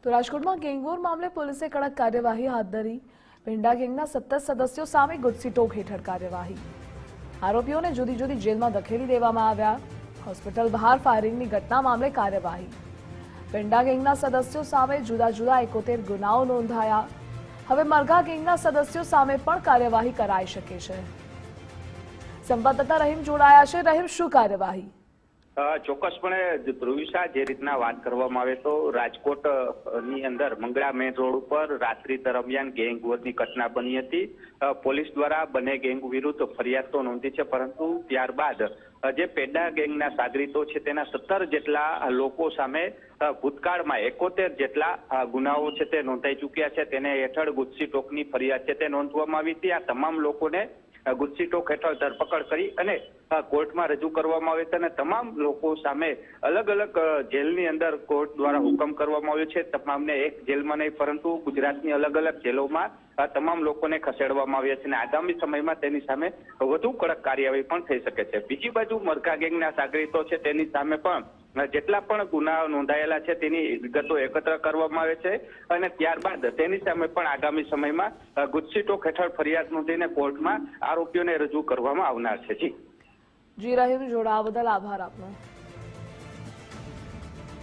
તો રાજકોટમાં ગેંગવોર મામલે પોલીસે કડક કાર્યવાહી હાથ ધરી। પેંડા ગેંગના 17 સદસ્યો સામે ગુજસી ટોક હેઠળ કાર્યવાહી। આરોપીઓને જુદી જુદી જેલમાં ધકેલી દેવામાં આવ્યા। હોસ્પિટલ બહાર ફાયરિંગની ઘટના મામલે કાર્યવાહી। પેંડા ગેંગના સદસ્યો સામે જુદા જુદા 71 ગુનાઓ નોંધાયા। હવે મરઘા ગેંગના સદસ્યો સામે પણ કાર્યવાહી કરાઈ શકે છે। સંવાદદાતા રહીમ જોડાયા છે। રહીમ, શું કાર્યવાહી? ચોક્કસપણે ધ્રુવિશા, જે રીતના વાત કરવામાં આવે તો રાજકોટ ની અંદર મંગળા મેઇન રોડ ઉપર રાત્રિ દરમિયાન ગેંગ વોરની ઘટના બની હતી। પોલીસ દ્વારા બંને ગેંગ વિરુદ્ધ ફરિયાદ તો નોંધી છે, પરંતુ ત્યારબાદ જે પેંડા ગેંગના સાગરીતો છે તેના 17 જેટલા લોકો સામે ભૂતકાળમાં 71 જેટલા ગુનાઓ છે તે નોંધાઈ ચૂક્યા છે। તેને હેઠળ ગુજસી ટોકની ફરિયાદ છે તે નોંધવામાં આવી હતી। આ તમામ લોકોને ગુજસી ટોક હેઠળ ધરપકડ કરી અને કોર્ટમાં રજૂ કરવામાં આવે છે અને તમામ લોકો સામે અલગ અલગ જેલની અંદર કોર્ટ દ્વારા હુકમ કરવામાં આવ્યો છે। તમામને એક જેલમાં નહીં પરંતુ ગુજરાતની અલગ અલગ જેલોમાં તમામ લોકોને ખસેડવામાં આવ્યા છે અને આગામી સમયમાં તેની સામે વધુ કડક કાર્યવાહી પણ થઈ શકે છે। બીજી બાજુ મરઘા ગેંગના સાગરીતો છે તેની સામે પણ જેટલા પણ ગુનાઓ નોંધાયેલા છે તેની વિગતો એકત્ર કરવામાં આવે છે અને ત્યારબાદ તેની સામે પણ આગામી સમયમાં ગુજસી ટોક હેઠળ ફરિયાદ નોંધીને કોર્ટમાં આરોપીઓને રજૂ કરવામાં આવનાર છે। જી રહીમ, જોડાવા બદલ આભાર આપનો।